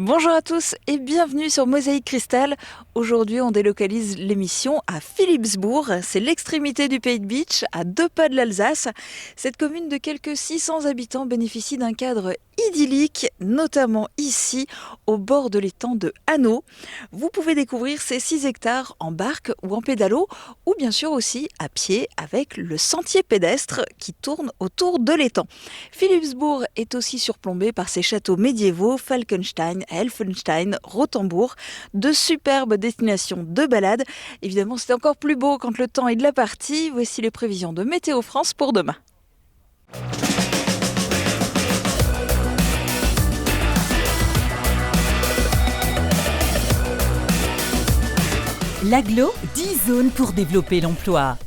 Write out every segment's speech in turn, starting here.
Bonjour à tous et bienvenue sur Mosaïque Cristal. Aujourd'hui, on délocalise l'émission à Philippsbourg. C'est l'extrémité du Pays de Bitche, à 2 pas de l'Alsace. Cette commune de quelques 600 habitants bénéficie d'un cadre idyllique, notamment ici, au bord de l'étang de Hanau. Vous pouvez découvrir ces 6 hectares en barque ou en pédalo, ou bien sûr aussi à pied avec le sentier pédestre qui tourne autour de l'étang. Philippsbourg est aussi surplombé par ses châteaux médiévaux, Falkenstein, Helfenstein, Rothenburg, de superbes destinations de balade. Évidemment, c'est encore plus beau quand le temps est de la partie. Voici les prévisions de Météo France pour demain. L'Agglo, 10 zones pour développer l'emploi.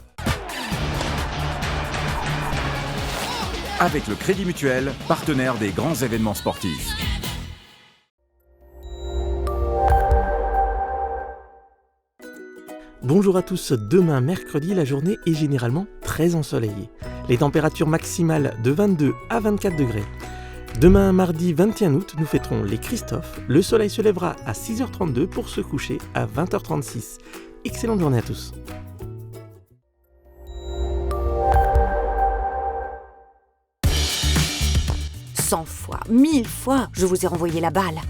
Avec le Crédit Mutuel, partenaire des grands événements sportifs. Bonjour à tous, demain mercredi, la journée est généralement très ensoleillée. Les températures maximales de 22 à 24 degrés. Demain mardi 21 août, nous fêterons les Christophe. Le soleil se lèvera à 6h32 pour se coucher à 20h36. Excellente journée à tous. Cent fois, 1000 fois, je vous ai renvoyé la balle.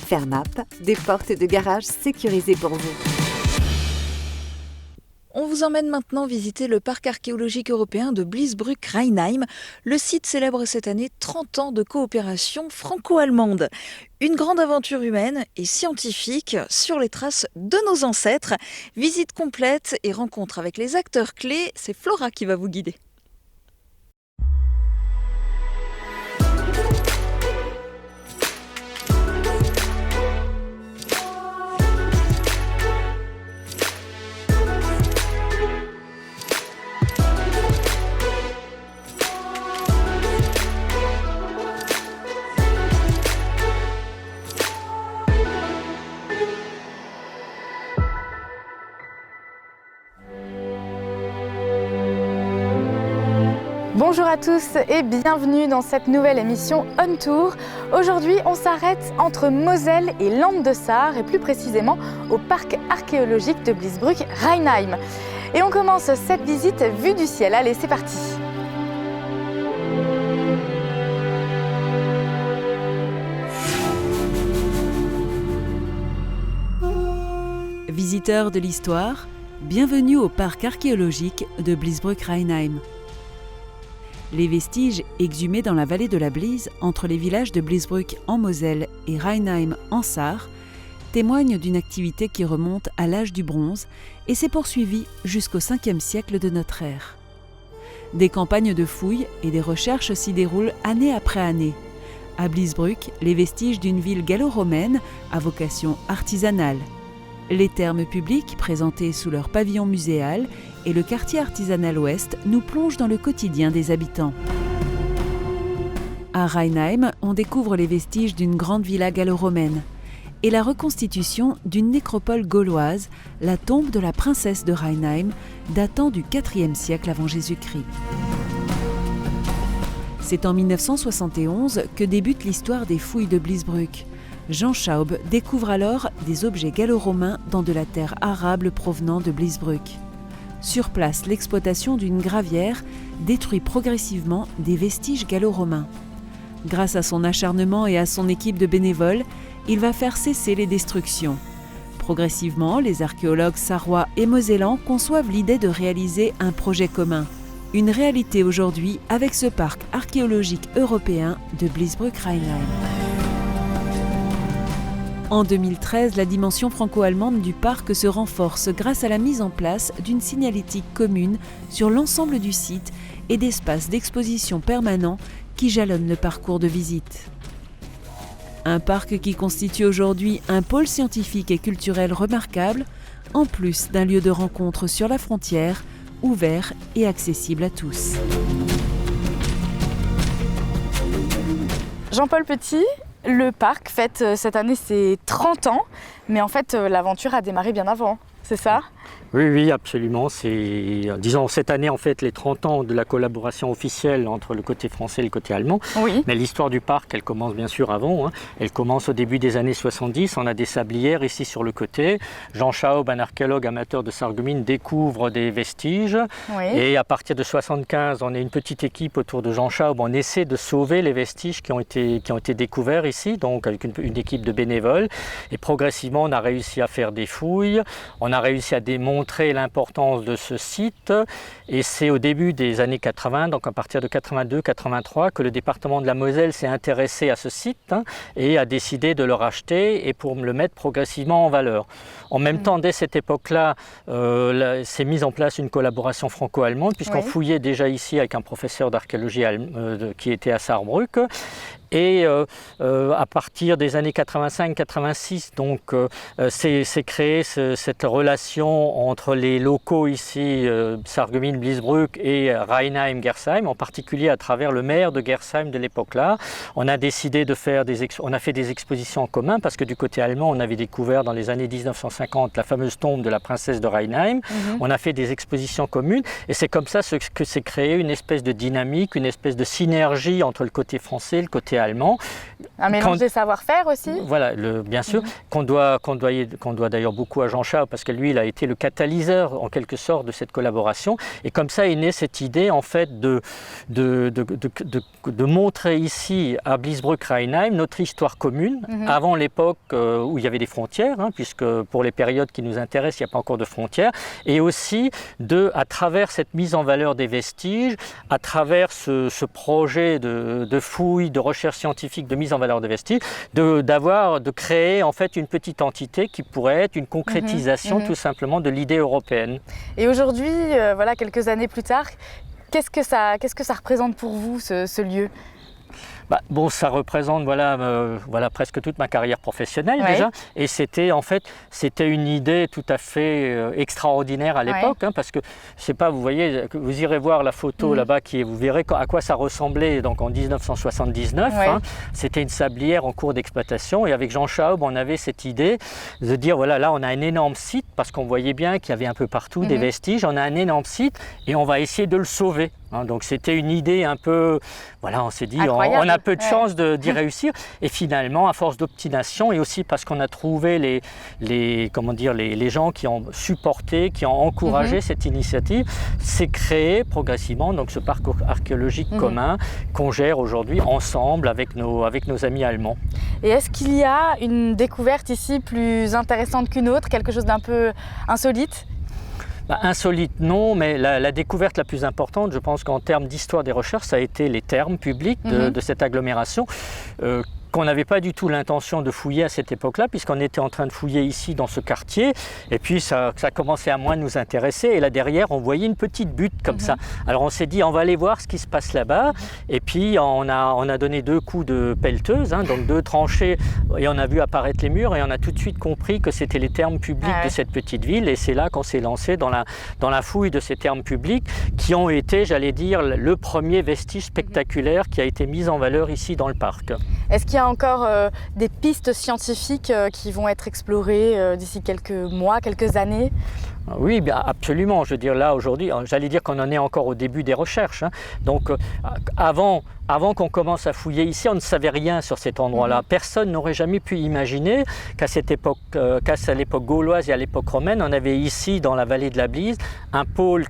Fernap, des portes de garage sécurisées pour vous. On vous emmène maintenant visiter le parc archéologique européen de Bliesbrück-Rheinheim. Le site célèbre cette année 30 ans de coopération franco-allemande. Une grande aventure humaine et scientifique sur les traces de nos ancêtres. Visite complète et rencontre avec les acteurs clés, c'est Flora qui va vous guider. Bonjour à tous et bienvenue dans cette nouvelle émission On Tour. Aujourd'hui, on s'arrête entre Moselle et Land de Saar et plus précisément au parc archéologique de Bliesbrück-Rheinheim. Et on commence cette visite vue du ciel. Allez, c'est parti. Visiteurs de l'histoire, bienvenue au parc archéologique de Bliesbrück-Rheinheim. Les vestiges exhumés dans la vallée de la Blies, entre les villages de Bliesbrück en Moselle et Rheinheim en Sarre, témoignent d'une activité qui remonte à l'âge du bronze et s'est poursuivie jusqu'au 5e siècle de notre ère. Des campagnes de fouilles et des recherches s'y déroulent année après année. À Bliesbrück, les vestiges d'une ville gallo-romaine à vocation artisanale. Les thermes publics, présentés sous leur pavillon muséal, et le quartier artisanal ouest nous plongent dans le quotidien des habitants. À Rheinheim, on découvre les vestiges d'une grande villa gallo-romaine et la reconstitution d'une nécropole gauloise, la tombe de la princesse de Rheinheim, datant du IVe siècle avant Jésus-Christ. C'est en 1971 que débute l'histoire des fouilles de Bliesbrück. Jean Schaub découvre alors des objets gallo-romains dans de la terre arable provenant de Bliesbrück. Sur place, l'exploitation d'une gravière détruit progressivement des vestiges gallo-romains. Grâce à son acharnement et à son équipe de bénévoles, il va faire cesser les destructions. Progressivement, les archéologues sarrois et mosellans conçoivent l'idée de réaliser un projet commun. Une réalité aujourd'hui avec ce parc archéologique européen de Bliesbrück-Rheinheim. En 2013, la dimension franco-allemande du parc se renforce grâce à la mise en place d'une signalétique commune sur l'ensemble du site et d'espaces d'exposition permanents qui jalonnent le parcours de visite. Un parc qui constitue aujourd'hui un pôle scientifique et culturel remarquable, en plus d'un lieu de rencontre sur la frontière, ouvert et accessible à tous. Jean-Paul Petit, le parc fête cette année ses 30 ans, mais en fait l'aventure a démarré bien avant, c'est ça ? Oui, absolument. C'est, disons, cette année, en fait, les 30 ans de la collaboration officielle entre le côté français et le côté allemand. Oui. Mais l'histoire du parc, elle commence bien sûr avant. Elle commence au début des années 70. On a des sablières ici sur le côté. Jean Schaub, un archéologue amateur de sarreguemines, découvre des vestiges. Oui. Et à partir de 75, on est une petite équipe autour de Jean Schaub. On essaie de sauver les vestiges qui ont été découverts ici, donc avec une équipe de bénévoles. Et progressivement, on a réussi à faire des fouilles. On a réussi à démontrer l'importance de ce site, et c'est au début des années 80, donc à partir de 82-83, que le département de la Moselle s'est intéressé à ce site et a décidé de le racheter et pour le mettre progressivement en valeur. En même temps, dès cette époque-là, s'est mise en place une collaboration franco-allemande, puisqu'on fouillait déjà ici avec un professeur d'archéologie qui était à Saarbrück. Et à partir des années 85-86, donc s'est créée cette relation entre les locaux ici, Sarreguemines, Bliesbruck et Rheinheim-Gersheim, en particulier à travers le maire de Gersheim de l'époque-là. On a décidé de faire on a fait des expositions en commun parce que du côté allemand, on avait découvert dans les années 1950 la fameuse tombe de la princesse de Rheinheim. On a fait des expositions communes et c'est comme ça que s'est créée une espèce de dynamique, une espèce de synergie entre le côté français et le côté allemand. Un mélange des savoir-faire aussi. Voilà, bien sûr, qu'on doit d'ailleurs beaucoup à Jean Schaub parce que lui, il a été le catalyseur en quelque sorte de cette collaboration. Et comme ça est née cette idée en fait de montrer ici à Bliesbruck-Rheinheim notre histoire commune avant l'époque où il y avait des frontières, puisque pour les périodes qui nous intéressent, il n'y a pas encore de frontières, et aussi à travers cette mise en valeur des vestiges, à travers ce projet de fouilles, de recherche scientifique, de mise en valeur des vestiges, de créer en fait une petite entité qui pourrait être une concrétisation tout simplement de l'idée européenne. Et aujourd'hui, voilà, quelques années plus tard, qu'est-ce que ça représente pour vous ce lieu ? Ça représente voilà presque toute ma carrière professionnelle déjà, et c'était une idée tout à fait extraordinaire à l'époque, parce que je sais pas, vous voyez, vous irez voir la photo là-bas vous verrez à quoi ça ressemblait donc en 1979. C'était une sablière en cours d'exploitation, et avec Jean Schaub, on avait cette idée de dire voilà, là on a un énorme site parce qu'on voyait bien qu'il y avait un peu partout des vestiges, on a un énorme site et on va essayer de le sauver. Donc c'était une idée un peu, voilà, on s'est dit on a peu de chance d'y réussir, et finalement à force d'obstination et aussi parce qu'on a trouvé les gens qui ont supporté, qui ont encouragé cette initiative, s'est créé progressivement donc ce parc archéologique commun qu'on gère aujourd'hui ensemble avec nos amis allemands. Et est-ce qu'il y a une découverte ici plus intéressante qu'une autre, quelque chose d'un peu insolite ? Insolite, non, mais la découverte la plus importante, je pense qu'en termes d'histoire des recherches, ça a été les thermes publics de cette agglomération. Qu'on n'avait pas du tout l'intention de fouiller à cette époque-là, puisqu'on était en train de fouiller ici dans ce quartier, et puis ça commençait à moins nous intéresser, et là derrière on voyait une petite butte comme ça. Alors on s'est dit on va aller voir ce qui se passe là-bas, et puis on a donné 2 coups de pelleteuse, donc 2 tranchées, et on a vu apparaître les murs, et on a tout de suite compris que c'était les thermes publics de cette petite ville, et c'est là qu'on s'est lancé dans la fouille de ces thermes publics, qui ont été, j'allais dire, le premier vestige spectaculaire qui a été mis en valeur ici dans le parc. Est-ce qu'il y a encore des pistes scientifiques qui vont être explorées d'ici quelques mois, quelques années ? Oui, absolument. Je veux dire, là, aujourd'hui, j'allais dire qu'on en est encore au début des recherches. Donc, avant qu'on commence à fouiller ici, on ne savait rien sur cet endroit-là. Personne n'aurait jamais pu imaginer qu'à l'époque gauloise et à l'époque romaine, on avait ici, dans la vallée de la Blies, un pôle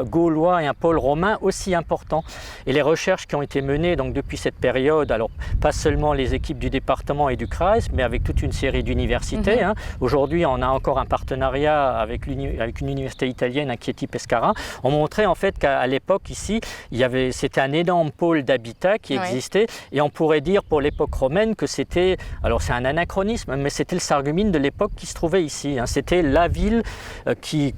gaulois et un pôle romain aussi important. Et les recherches qui ont été menées donc, depuis cette période, alors pas seulement les équipes du département et du Kreis, mais avec toute une série d'universités. Aujourd'hui, on a encore un partenariat avec une université italienne, Chieti Pescara. On montrait en fait qu'à l'époque ici, c'était un énorme pôle d'habitat qui existait, et on pourrait dire pour l'époque romaine que c'était, alors c'est un anachronisme, mais c'était le Sarreguemines de l'époque qui se trouvait ici. C'était la ville qui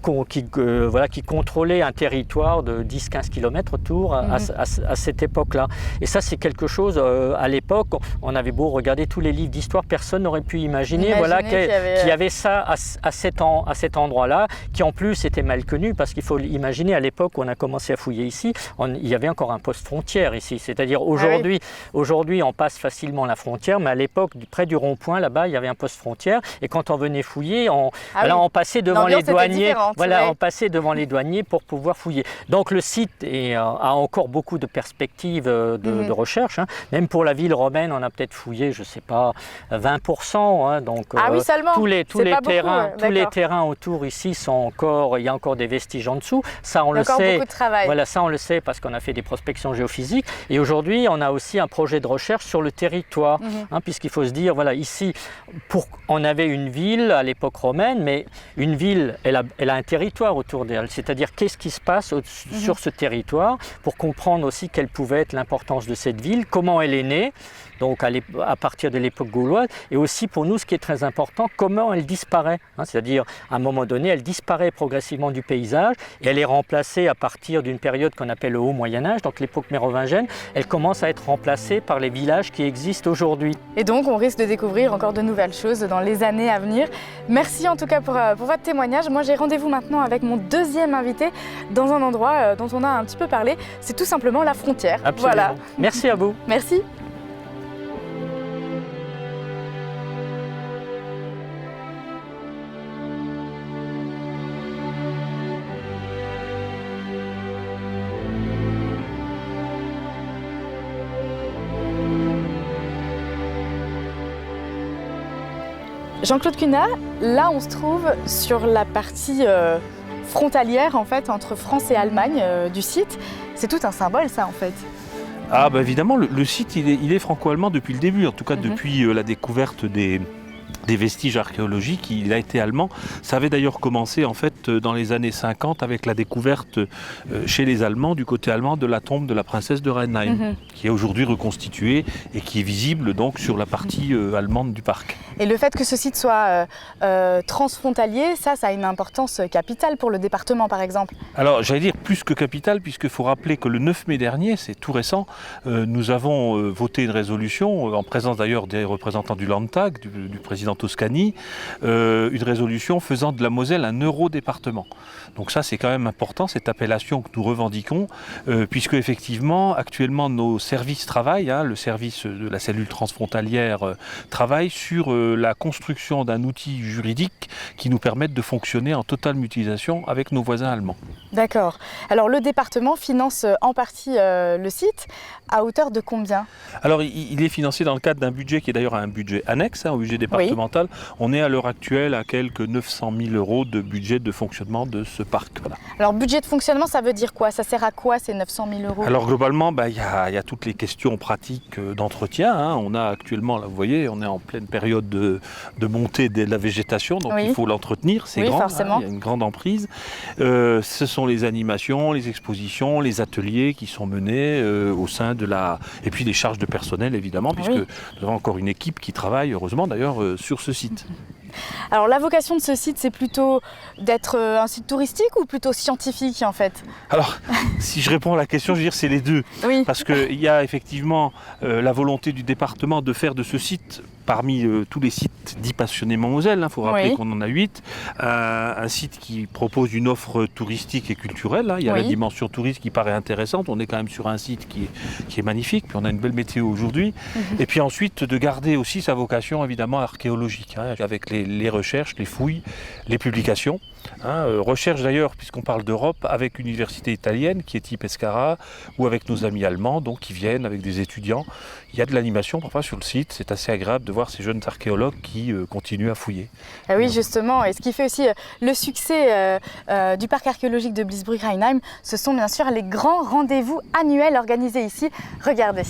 contrôlait un territoire de 10-15 km autour à cette époque-là. Et ça, c'est quelque chose, à l'époque, on avait beau regarder tous les livres d'histoire, personne n'aurait pu imaginer qu'il y avait ça à cet endroit-là. voilà, qui en plus était mal connu parce qu'il faut imaginer à l'époque où on a commencé à fouiller ici, il y avait encore un poste frontière ici. C'est-à-dire aujourd'hui, on passe facilement la frontière, mais à l'époque, près du rond-point, là-bas, il y avait un poste frontière. Et quand on venait fouiller, on passait devant les douaniers. Voilà, on passait devant les douaniers pour pouvoir fouiller. Donc le site a encore beaucoup de perspectives de recherche. Hein. Même pour la ville romaine, on a peut-être fouillé, je ne sais pas, 20%. Hein. Donc seulement. tous les terrains autour ici il y a encore des vestiges en dessous. Ça, on le sait. Beaucoup de travail. Voilà, ça on le sait parce qu'on a fait des prospections géophysiques. Et aujourd'hui, on a aussi un projet de recherche sur le territoire, hein, puisqu'il faut se dire, voilà, ici, on avait une ville à l'époque romaine, mais une ville, elle a un territoire autour d'elle. C'est-à-dire, qu'est-ce qui se passe sur ce territoire pour comprendre aussi quelle pouvait être l'importance de cette ville, comment elle est née, donc à partir de l'époque gauloise, et aussi pour nous, ce qui est très important, comment elle disparaît. Hein, c'est-à-dire, à un moment donné, elle disparaît progressivement du paysage et elle est remplacée à partir d'une période qu'on appelle le Haut Moyen-Âge, donc l'époque mérovingienne, elle commence à être remplacée par les villages qui existent aujourd'hui. Et donc, on risque de découvrir encore de nouvelles choses dans les années à venir. Merci en tout cas pour votre témoignage. Moi, j'ai rendez-vous maintenant avec mon deuxième invité dans un endroit dont on a un petit peu parlé. C'est tout simplement la frontière. Absolument. Voilà. Merci à vous. Merci. Jean-Claude Cunat, là on se trouve sur la partie frontalière en fait entre France et Allemagne du site. C'est tout un symbole ça en fait. Ah bah évidemment, le site il est franco-allemand depuis le début, en tout cas depuis la découverte des vestiges archéologiques, il a été allemand. Ça avait d'ailleurs commencé en fait dans les années 50 avec la découverte chez les Allemands, du côté allemand, de la tombe de la princesse de Reinheim, qui est aujourd'hui reconstituée et qui est visible donc sur la partie allemande du parc. Et le fait que ce site soit transfrontalier, ça a une importance capitale pour le département par exemple. Alors j'allais dire plus que capitale, puisqu'il faut rappeler que le 9 mai dernier, c'est tout récent, nous avons voté une résolution, en présence d'ailleurs des représentants du Landtag, du président Toscani, une résolution faisant de la Moselle un eurodépartement. Donc ça c'est quand même important, cette appellation que nous revendiquons, puisque effectivement actuellement nos services travaillent, hein, le service de la cellule transfrontalière travaille sur la construction d'un outil juridique qui nous permette de fonctionner en totale mutualisation avec nos voisins allemands. D'accord. Alors le département finance en partie le site, à hauteur de combien? Alors il est financé dans le cadre d'un budget qui est d'ailleurs un budget annexe, au budget départemental. Oui. On est à l'heure actuelle à quelques 900 000 € de budget de fonctionnement de ce parc. Voilà. Alors budget de fonctionnement, ça veut dire quoi? Ça sert à quoi ces 900 000 €? Alors globalement, y a toutes les questions pratiques d'entretien. Hein. On a actuellement, là, vous voyez, on est en pleine période de montée de la végétation, donc il faut l'entretenir, c'est grand, hein, il y a une grande emprise. Ce sont les animations, les expositions, les ateliers qui sont menés au sein de la... Et puis les charges de personnel évidemment, puisque nous avons encore une équipe qui travaille, heureusement d'ailleurs, sur ce site. Alors la vocation de ce site, c'est plutôt d'être un site touristique ou plutôt scientifique en fait? Alors, si je réponds à la question, je veux dire c'est les deux. Oui. Parce qu'il y a effectivement la volonté du département de faire de ce site, parmi tous les sites dits passionnément Moselle, il faut rappeler qu'on en a 8, un site qui propose une offre touristique et culturelle. Hein. Il y a la dimension touriste qui paraît intéressante, on est quand même sur un site qui est magnifique, puis on a une belle météo aujourd'hui. Et puis ensuite de garder aussi sa vocation évidemment archéologique, hein, avec les recherches, les fouilles, les publications. Hein, recherche d'ailleurs, puisqu'on parle d'Europe, avec une université italienne qui est type Pescara, ou avec nos amis allemands donc, qui viennent avec des étudiants. Il y a de l'animation parfois sur le site, c'est assez agréable de voir ces jeunes archéologues qui continuent à fouiller. Ah oui, justement, et ce qui fait aussi le succès du parc archéologique de Bliesbrück-Rheinheim, ce sont bien sûr les grands rendez-vous annuels organisés ici. Regardez.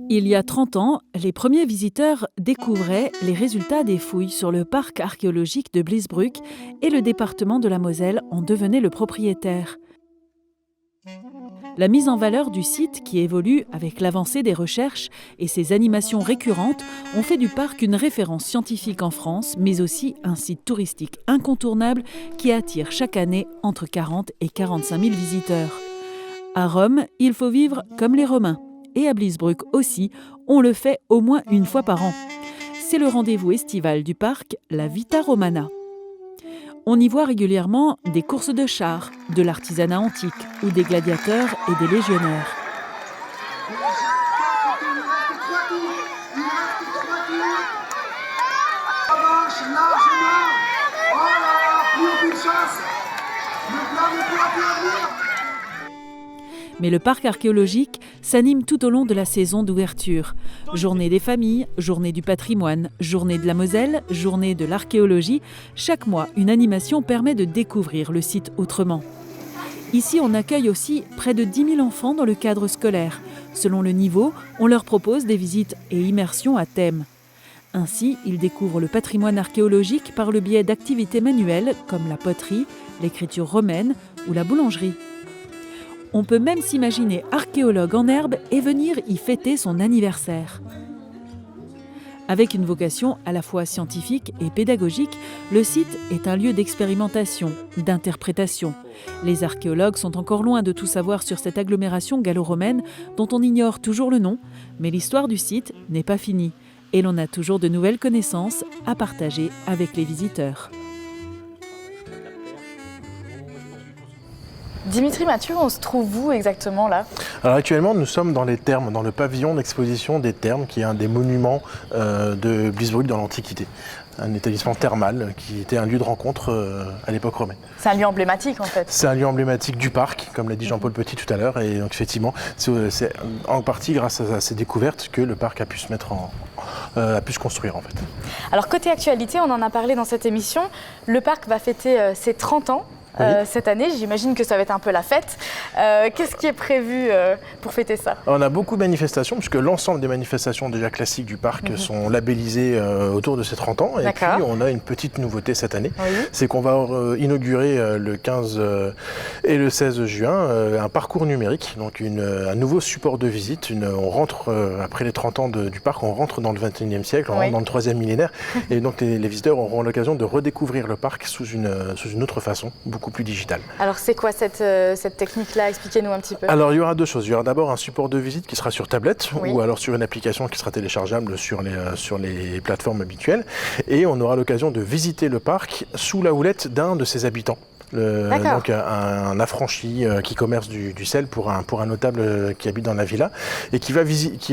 Il y a 30 ans, les premiers visiteurs découvraient les résultats des fouilles sur le parc archéologique de Bliesbrück et le département de la Moselle en devenait le propriétaire. La mise en valeur du site, qui évolue avec l'avancée des recherches et ses animations récurrentes, ont fait du parc une référence scientifique en France, mais aussi un site touristique incontournable qui attire chaque année entre 40 et 45 000 visiteurs. À Rome, il faut vivre comme les Romains. Et à Bliesbruck aussi, on le fait au moins une fois par an. C'est le rendez-vous estival du parc, la Vita Romana. On y voit régulièrement des courses de chars, de l'artisanat antique ou des gladiateurs et des légionnaires. Mais le parc archéologique s'anime tout au long de la saison d'ouverture. Journée des familles, journée du patrimoine, journée de la Moselle, journée de l'archéologie. Chaque mois, une animation permet de découvrir le site autrement. Ici, on accueille aussi près de 10 000 enfants dans le cadre scolaire. Selon le niveau, on leur propose des visites et immersions à thème. Ainsi, ils découvrent le patrimoine archéologique par le biais d'activités manuelles comme la poterie, l'écriture romaine ou la boulangerie. On peut même s'imaginer archéologue en herbe et venir y fêter son anniversaire. Avec une vocation à la fois scientifique et pédagogique, le site est un lieu d'expérimentation, d'interprétation. Les archéologues sont encore loin de tout savoir sur cette agglomération gallo-romaine dont on ignore toujours le nom, mais l'histoire du site n'est pas finie et l'on a toujours de nouvelles connaissances à partager avec les visiteurs. Dimitri Mathieu, on se trouve où exactement là ? Alors actuellement, nous sommes dans les thermes, dans le pavillon d'exposition des thermes, qui est un des monuments de Bliesbruck dans l'Antiquité. Un établissement thermal qui était un lieu de rencontre à l'époque romaine. C'est un lieu emblématique en fait. C'est un lieu emblématique du parc, comme l'a dit Jean-Paul Petit tout à l'heure. Et donc effectivement, c'est en partie grâce à ces découvertes que le parc a pu se mettre a pu se construire en fait. Alors côté actualité, on en a parlé dans cette émission, le parc va fêter ses 30 ans. Cette année, j'imagine que ça va être un peu la fête. Qu'est-ce qui est prévu pour fêter ça ? On a beaucoup de manifestations, puisque l'ensemble des manifestations déjà classiques du parc sont labellisées autour de ces 30 ans. Et puis, on a une petite nouveauté cette année, c'est qu'on va inaugurer le 15 et le 16 juin un parcours numérique, donc un nouveau support de visite. On rentre, après les 30 ans du parc, on rentre dans le 21e siècle, on rentre dans le 3e millénaire. Et donc, les visiteurs auront l'occasion de redécouvrir le parc sous une autre façon, beaucoup plus digitale. Alors c'est quoi cette technique-là ? Expliquez-nous un petit peu. Alors il y aura deux choses. Il y aura d'abord un support de visite qui sera sur tablette ou alors sur une application qui sera téléchargeable sur les plateformes habituelles. Et on aura l'occasion de visiter le parc sous la houlette d'un de ses habitants. Donc un affranchi qui commerce du sel pour un notable qui habite dans la villa et qui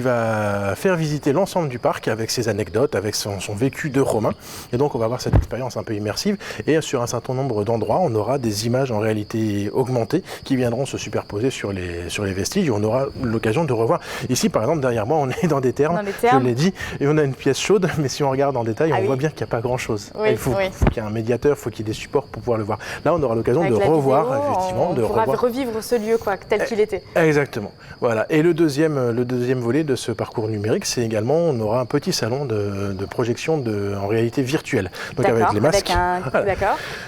va faire visiter l'ensemble du parc avec ses anecdotes, avec son vécu de Romain. Et donc on va avoir cette expérience un peu immersive et sur un certain nombre d'endroits on aura des images en réalité augmentée qui viendront se superposer sur les vestiges et on aura l'occasion de revoir. Ici par exemple derrière moi on est dans des thermes, je l'ai dit, et on a une pièce chaude mais si on regarde en détail on voit bien qu'il n'y a pas grand chose. Il faut qu'il y ait un médiateur, il faut qu'il y ait des supports pour pouvoir le voir. Là on aura l'occasion de revoir, vidéo, effectivement. On pourra revivre ce lieu tel qu'il était. Exactement. Voilà. Et le deuxième volet de ce parcours numérique, c'est également, on aura un petit salon de projection en réalité virtuelle. Donc avec les masques.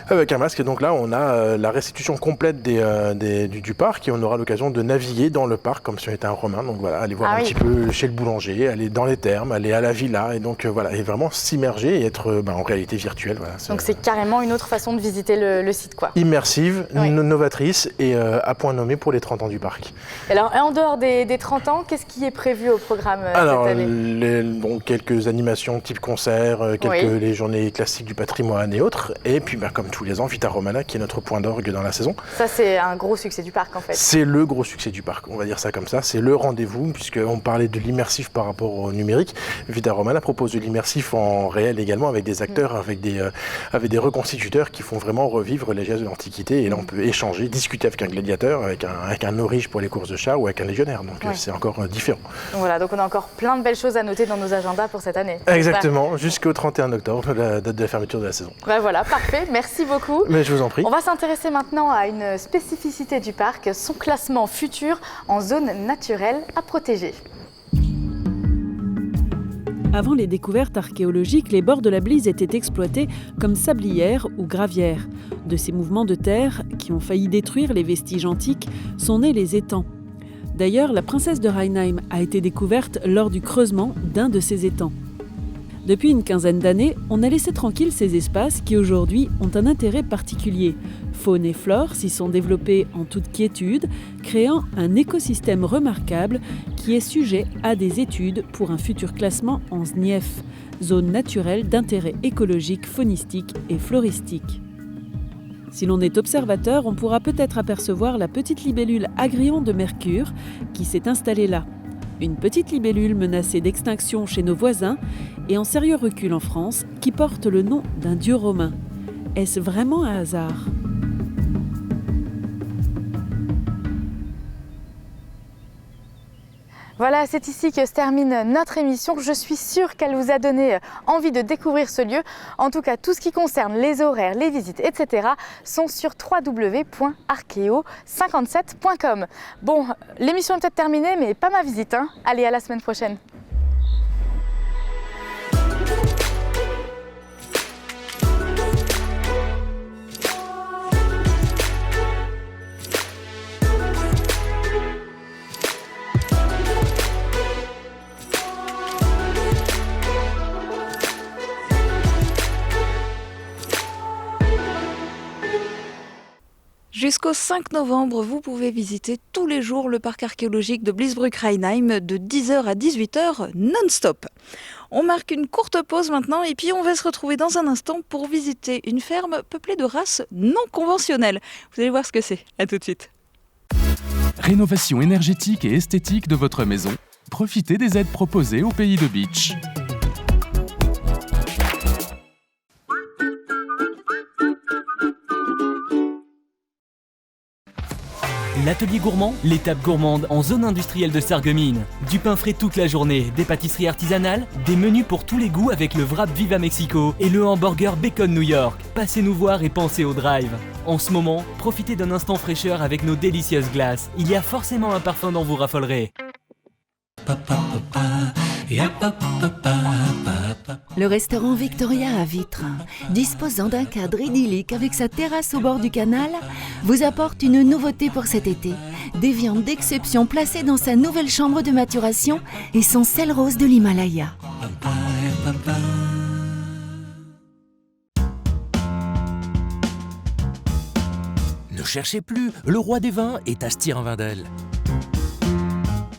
Avec un masque. Et donc là, on a la restitution complète du parc et on aura l'occasion de naviguer dans le parc comme si on était un Romain. Donc voilà, aller voir un petit peu chez le boulanger, aller dans les thermes, aller à la villa et donc voilà, et vraiment s'immerger et être en réalité virtuelle. Voilà, donc c'est carrément une autre façon de visiter le site, quoi. Immersive, novatrice et à point nommé pour les 30 ans du parc. Alors en dehors des 30 ans, qu'est-ce qui est prévu au programme cette année ? Quelques animations type concert, les journées classiques du patrimoine et autres. Et puis comme tous les ans, Vita Romana qui est notre point d'orgue dans la saison. Ça c'est un gros succès du parc en fait. C'est le gros succès du parc, on va dire ça comme ça. C'est le rendez-vous puisqu'on parlait de l'immersif par rapport au numérique. Vita Romana propose de l'immersif en réel également avec des acteurs, avec des reconstituteurs qui font vraiment revivre les gestes de l'Antiquité. Et là on peut échanger, discuter avec un gladiateur, avec un aurige pour les courses de chars ou avec un légionnaire. Donc c'est encore différent. Voilà, donc on a encore plein de belles choses à noter dans nos agendas pour cette année. Exactement, jusqu'au 31 octobre, la date de la fermeture de la saison. Voilà, parfait, merci beaucoup. Mais je vous en prie. On va s'intéresser maintenant à une spécificité du parc, son classement futur en zone naturelle à protéger. Avant les découvertes archéologiques, les bords de la Blies étaient exploités comme sablières ou gravières. De ces mouvements de terre, qui ont failli détruire les vestiges antiques, sont nés les étangs. D'ailleurs, la princesse de Rheinheim a été découverte lors du creusement d'un de ces étangs. Depuis une quinzaine d'années, on a laissé tranquilles ces espaces qui aujourd'hui ont un intérêt particulier. Faune et flore s'y sont développés en toute quiétude, créant un écosystème remarquable qui est sujet à des études pour un futur classement en SNIEF, zone naturelle d'intérêt écologique, faunistique et floristique. Si l'on est observateur, on pourra peut-être apercevoir la petite libellule agrillon de Mercure qui s'est installée là. Une petite libellule menacée d'extinction chez nos voisins et en sérieux recul en France qui porte le nom d'un dieu romain. Est-ce vraiment un hasard ? Voilà, c'est ici que se termine notre émission. Je suis sûre qu'elle vous a donné envie de découvrir ce lieu. En tout cas, tout ce qui concerne les horaires, les visites, etc. sont sur www.archeo57.com. Bon, l'émission est peut-être terminée, mais pas ma visite, hein. Allez, à la semaine prochaine. Jusqu'au 5 novembre, vous pouvez visiter tous les jours le parc archéologique de Bliesbruck-Rheinheim de 10h à 18h non-stop. On marque une courte pause maintenant et puis on va se retrouver dans un instant pour visiter une ferme peuplée de races non conventionnelles. Vous allez voir ce que c'est. À tout de suite. Rénovation énergétique et esthétique de votre maison. Profitez des aides proposées au Pays de Beach. L'atelier gourmand, l'étape gourmande en zone industrielle de Sarreguemines. Du pain frais toute la journée, des pâtisseries artisanales, des menus pour tous les goûts avec le wrap Viva Mexico et le hamburger Bacon New York. Passez nous voir et pensez au drive. En ce moment, profitez d'un instant fraîcheur avec nos délicieuses glaces. Il y a forcément un parfum dont vous raffolerez. Le restaurant Victoria à Vitre, disposant d'un cadre idyllique avec sa terrasse au bord du canal, vous apporte une nouveauté pour cet été. Des viandes d'exception placées dans sa nouvelle chambre de maturation et son sel rose de l'Himalaya. Ne cherchez plus, le roi des vins est à Stirin-Wendel.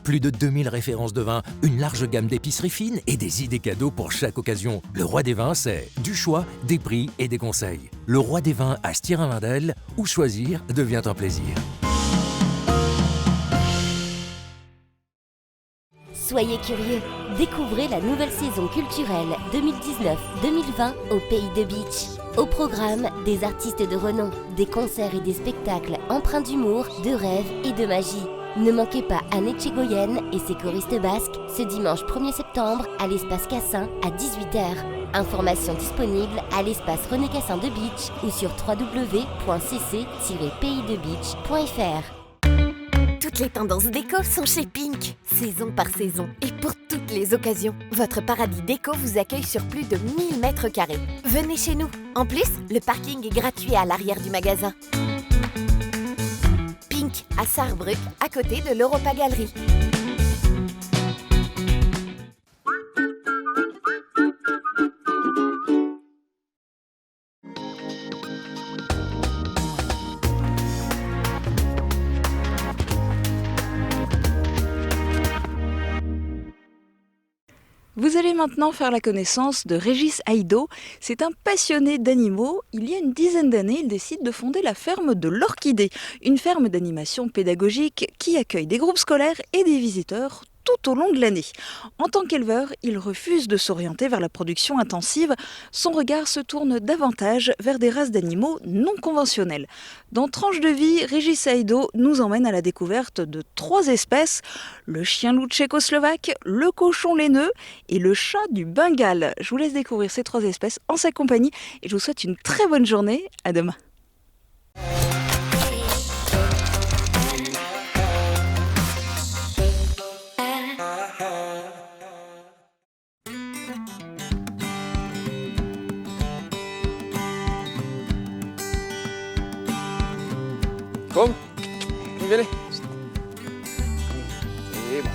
Plus de 2000 références de vin, une large gamme d'épiceries fines et des idées cadeaux pour chaque occasion. Le roi des vins, c'est du choix, des prix et des conseils. Le roi des vins à Stirin-Wendel, où choisir devient un plaisir. Soyez curieux, découvrez la nouvelle saison culturelle 2019-2020 au Pays de Beach. Au programme, des artistes de renom, des concerts et des spectacles empreints d'humour, de rêve et de magie. Ne manquez pas Anne Etchegoyen et ses choristes basques ce dimanche 1er septembre à l'espace Cassin à 18h. Informations disponibles à l'espace René Cassin de Beach ou sur www.cc-paysdebeach.fr. Toutes les tendances déco sont chez Pink, saison par saison et pour toutes les occasions. Votre paradis déco vous accueille sur plus de 1000 mètres carrés. Venez chez nous. En plus, le parking est gratuit à l'arrière du magasin. Pink à Sarrebruck, à côté de l'Europa Gallery. Vous allez maintenant faire la connaissance de Régis Haïdo. C'est un passionné d'animaux. Il y a une dizaine d'années, il décide de fonder la ferme de l'Orchidée, une ferme d'animation pédagogique qui accueille des groupes scolaires et des visiteurs tout au long de l'année. En tant qu'éleveur, il refuse de s'orienter vers la production intensive. Son regard se tourne davantage vers des races d'animaux non conventionnelles. Dans Tranche de vie, Régis Haïdo nous emmène à la découverte de 3 espèces, le chien loup tchécoslovaque, le cochon laineux et le chat du Bengale. Je vous laisse découvrir ces 3 espèces en sa compagnie et je vous souhaite une très bonne journée. À demain. Kom, Willy. Et bon.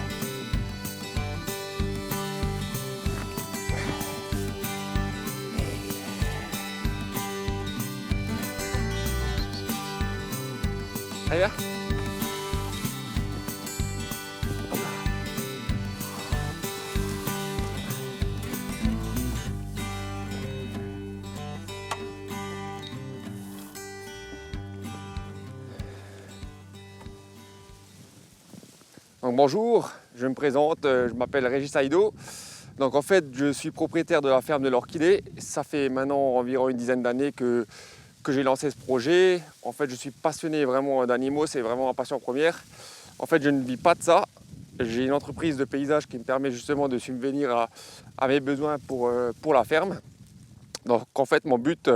Allez, viens. Donc bonjour, je me présente, je m'appelle Régis Aïdo. Donc en fait, je suis propriétaire de la ferme de l'Orchidée. Ça fait maintenant environ une dizaine d'années que j'ai lancé ce projet. En fait, je suis passionné vraiment d'animaux, c'est vraiment ma passion première. En fait, je ne vis pas de ça. J'ai une entreprise de paysage qui me permet justement de subvenir à mes besoins pour la ferme. Donc en fait, mon but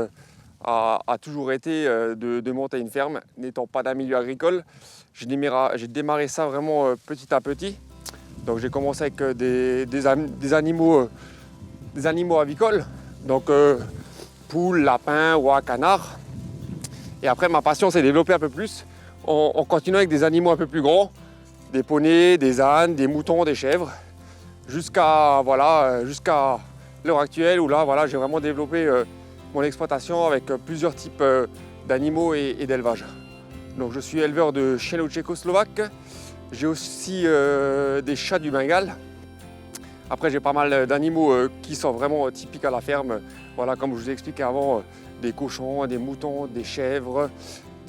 a toujours été de monter une ferme, n'étant pas d'un milieu agricole. J'ai démarré ça vraiment petit à petit. Donc j'ai commencé avec des animaux avicoles, donc poules, lapins, oies, canards. Et après ma passion s'est développée un peu plus en continuant avec des animaux un peu plus grands, des poneys, des ânes, des moutons, des chèvres, jusqu'à l'heure actuelle où là voilà, j'ai vraiment développé mon exploitation avec plusieurs types d'animaux et d'élevage. Donc je suis éleveur de chiens tchécoslovaques. J'ai aussi des chats du Bengale. Après, j'ai pas mal d'animaux qui sont vraiment typiques à la ferme. Voilà, comme je vous ai expliqué avant, des cochons, des moutons, des chèvres,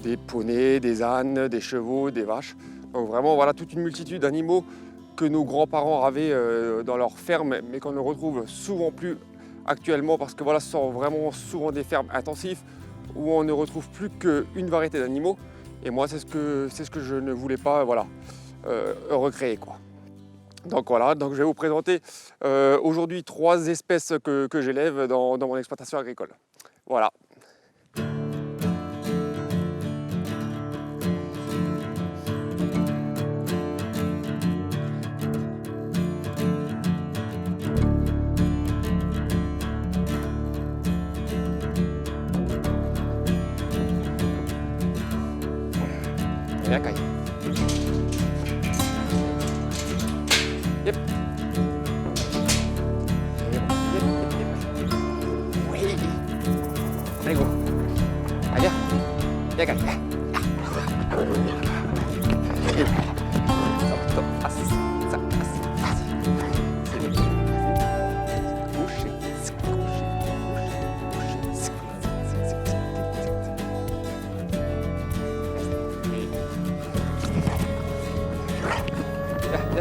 des poneys, des ânes, des chevaux, des vaches. Donc vraiment, voilà, toute une multitude d'animaux que nos grands-parents avaient dans leur ferme, mais qu'on ne retrouve souvent plus actuellement parce que voilà, ce sont vraiment souvent des fermes intensives où on ne retrouve plus qu'une variété d'animaux. Et moi, c'est ce que je ne voulais pas, voilà, recréer, quoi. Donc voilà, donc je vais vous présenter aujourd'hui 3 espèces que j'élève dans mon exploitation agricole. Voilà. Viens, Kai. Yep. Oui. Allez, go. Allez, viens. Viens, Kai. Stop, assis. C'est bien. Coucher.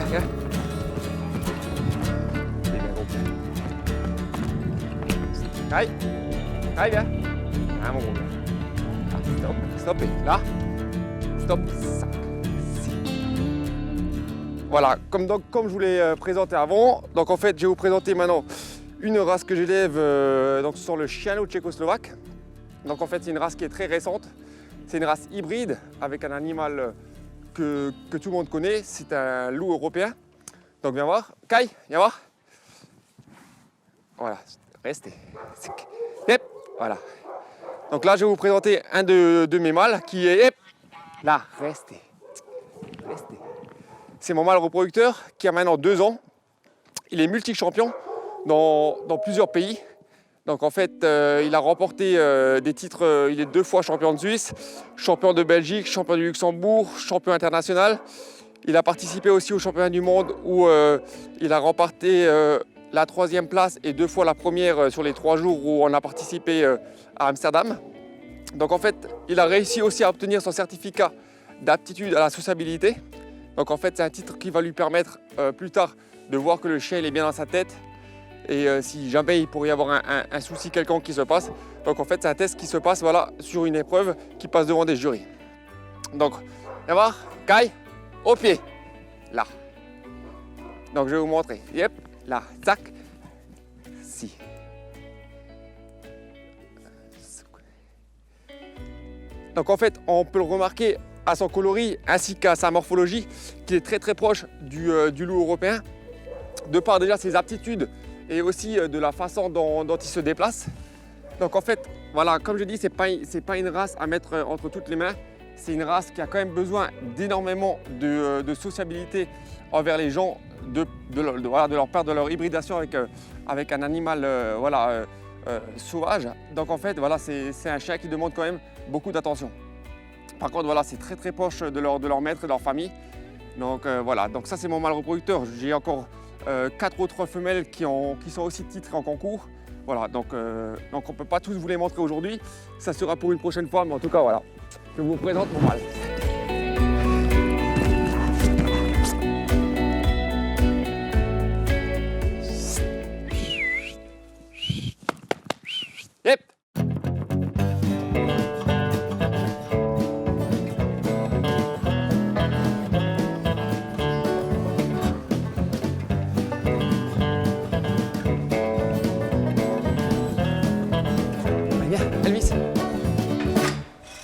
Viens. Kai, viens. Ah, mon gros. Stop. Là. Stop. Ça. Voilà, comme je vous l'ai présenté avant, donc en fait, je vais vous présenter maintenant une race que j'élève, donc ce sont le chiano tchécoslovaque. Donc en fait, c'est une race qui est très récente. C'est une race hybride avec un animal que tout le monde connaît, c'est un loup européen. Donc viens voir, Kai, viens voir. Voilà, restez. Yep, voilà. Donc là, je vais vous présenter un de mes mâles qui est là, restez. C'est mon mâle reproducteur qui a maintenant 2 ans. Il est multi-champion dans plusieurs pays. Donc en fait, il a remporté des titres, il est 2 fois champion de Suisse, champion de Belgique, champion du Luxembourg, champion international. Il a participé aussi au championnat du monde où il a remporté la 3e place et 2 fois la première sur les 3 jours où on a participé à Amsterdam. Donc en fait, il a réussi aussi à obtenir son certificat d'aptitude à la sociabilité. Donc en fait, c'est un titre qui va lui permettre plus tard de voir que le chien il est bien dans sa tête. Et si jamais il pourrait y avoir un souci quelconque qui se passe. Donc en fait, c'est un test qui se passe voilà, sur une épreuve qui passe devant des jurys. Donc, viens voir, Kai, au pied, là. Donc je vais vous montrer. Yep, là, tac, si. Donc en fait, on peut le remarquer à son coloris ainsi qu'à sa morphologie, qui est très proche du loup européen, de par déjà ses aptitudes et aussi de la façon dont il se déplace. Donc en fait, voilà, comme je dis, c'est pas une race à mettre entre toutes les mains. C'est une race qui a quand même besoin d'énormément de sociabilité envers les gens, de leur part de leur hybridation avec un animal sauvage. Donc en fait, voilà, c'est un chien qui demande quand même beaucoup d'attention. Par contre, voilà, c'est très proche de leur maître et de leur famille. Donc voilà, donc ça c'est mon mâle reproducteur. J'ai encore 4 autres femelles qui sont aussi titrées en concours. Voilà, donc on ne peut pas tous vous les montrer aujourd'hui. Ça sera pour une prochaine fois, mais en tout cas, voilà. Je vous présente mon mâle. Yep. Allez, viens, Elvis.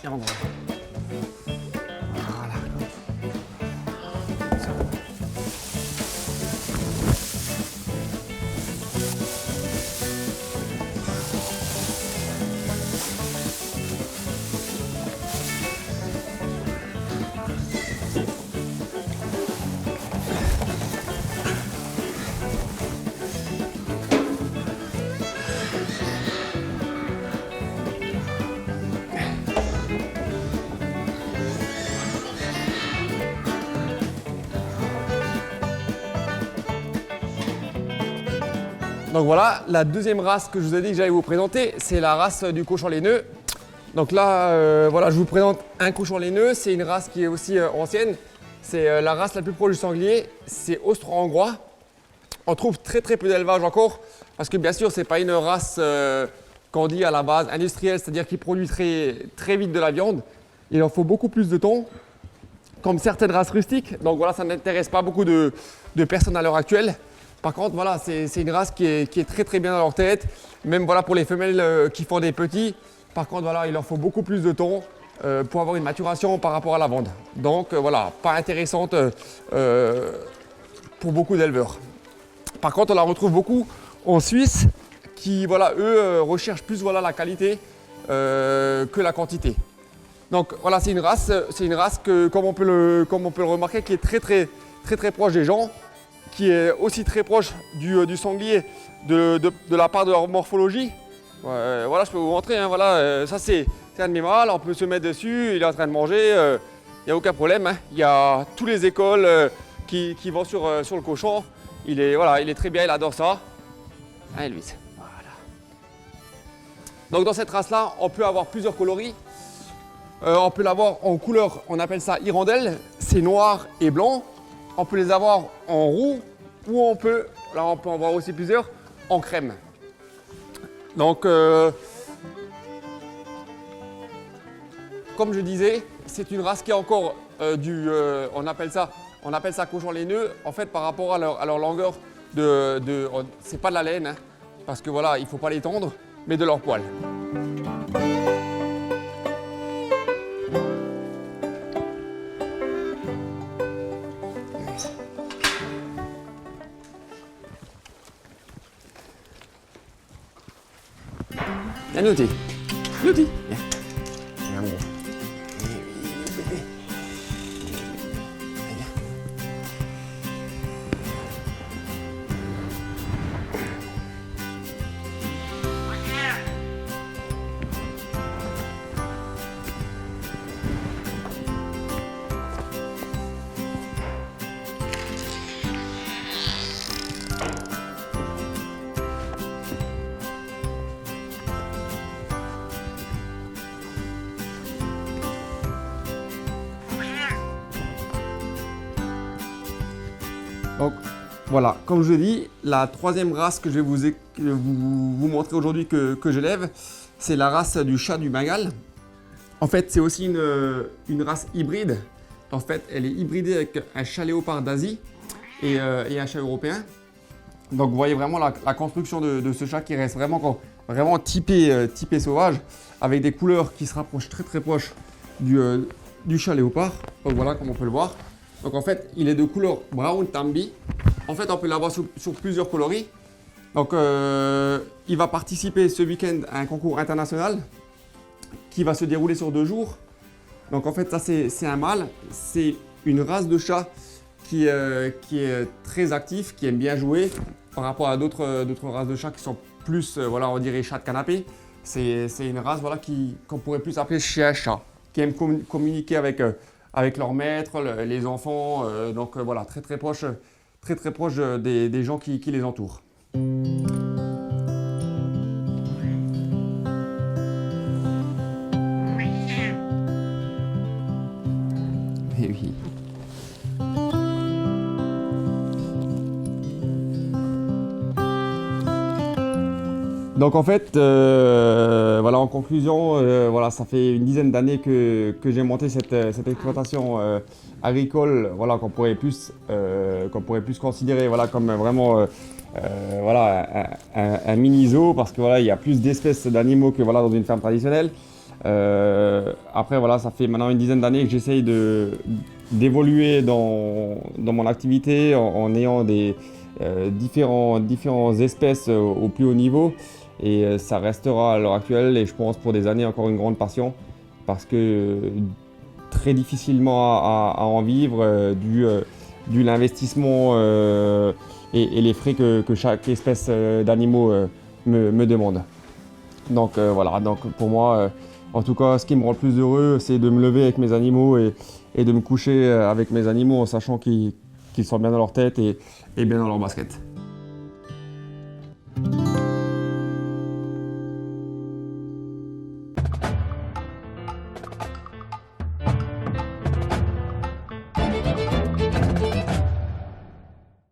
Viens, on va. Voilà. Donc voilà, la deuxième race que je vous ai dit que j'allais vous présenter, c'est la race du cochon laineux. Donc là, voilà, je vous présente un cochon laineux. C'est une race qui est aussi ancienne. C'est la race la plus proche du sanglier. C'est austro-hongrois. On trouve très peu d'élevage encore, parce que bien sûr, c'est pas une race qu'on dit à la base industrielle, c'est-à-dire qui produit très vite de la viande. Il en faut beaucoup plus de temps, comme certaines races rustiques. Donc voilà, ça n'intéresse pas beaucoup de personnes à l'heure actuelle. Par contre, voilà, c'est une race qui est très bien dans leur tête. Même voilà, pour les femelles qui font des petits, par contre, voilà, il leur faut beaucoup plus de temps pour avoir une maturation par rapport à la vente. Donc voilà, pas intéressante pour beaucoup d'éleveurs. Par contre, on la retrouve beaucoup en Suisse qui, voilà, eux, recherchent plus voilà, la qualité que la quantité. Donc voilà, c'est une race que, comme on peut le remarquer, qui est très proche des gens, qui est aussi très proche du sanglier de la part de leur morphologie. Voilà, je peux vous montrer, hein, voilà, ça c'est un de mes mâles, on peut se mettre dessus, il est en train de manger, il n'y a aucun problème. Hein. Il y a toutes les écoles qui vont sur le cochon, il est très bien, il adore ça. Hein, Elvis. Voilà. Donc dans cette race-là, on peut avoir plusieurs coloris. On peut l'avoir en couleur, on appelle ça hirondelle, c'est noir et blanc. On peut les avoir en roux ou on peut en voir aussi plusieurs, en crème. Donc, comme je disais, c'est une race qui est encore on appelle ça cochon laineux, en fait par rapport à leur longueur c'est pas de la laine, hein, parce que voilà, il ne faut pas les tondre, mais de leur poil. Viens, Nouti. Nouti. Viens. Viens, mon gros. Oui, bébé. Viens. Donc voilà, comme je l'ai dit, la troisième race que je vais vous montrer aujourd'hui que j'élève, c'est la race du chat du Bengale. En fait, c'est aussi une race hybride. En fait, elle est hybridée avec un chat léopard d'Asie et un chat européen. Donc vous voyez vraiment la construction de ce chat qui reste vraiment typé sauvage, avec des couleurs qui se rapprochent très proches du chat léopard. Donc voilà, comme on peut le voir. Donc en fait, il est de couleur brown tambi. En fait, on peut l'avoir sur plusieurs coloris. Donc il va participer ce week-end à un concours international qui va se dérouler sur 2 jours. Donc en fait, ça c'est un mâle. C'est une race de chat qui est très actif, qui aime bien jouer par rapport à d'autres races de chats qui sont plus, voilà, on dirait chat de canapé. C'est une race voilà, qu'on pourrait plus appeler chien-chat. qui aiment communiquer avec leurs maîtres, les enfants, donc voilà, très proche des gens qui les entourent. Et oui. Donc en fait, voilà, en conclusion, voilà, ça fait une dizaine d'années que j'ai monté cette exploitation agricole, voilà, qu'on pourrait plus considérer, voilà, comme vraiment voilà, un mini-zoo, parce que voilà, il y a plus d'espèces d'animaux que voilà, dans une ferme traditionnelle. Après, voilà, ça fait maintenant une dizaine d'années que j'essaye d'évoluer dans mon activité en ayant des différentes espèces au plus haut niveau. Et ça restera à l'heure actuelle, et je pense pour des années encore, une grande passion, parce que très difficilement à en vivre dû l'investissement et les frais que chaque espèce d'animaux me demande. Donc voilà, donc pour moi, en tout cas, ce qui me rend le plus heureux, c'est de me lever avec mes animaux et de me coucher avec mes animaux en sachant qu'ils sont bien dans leur tête et bien dans leur basket.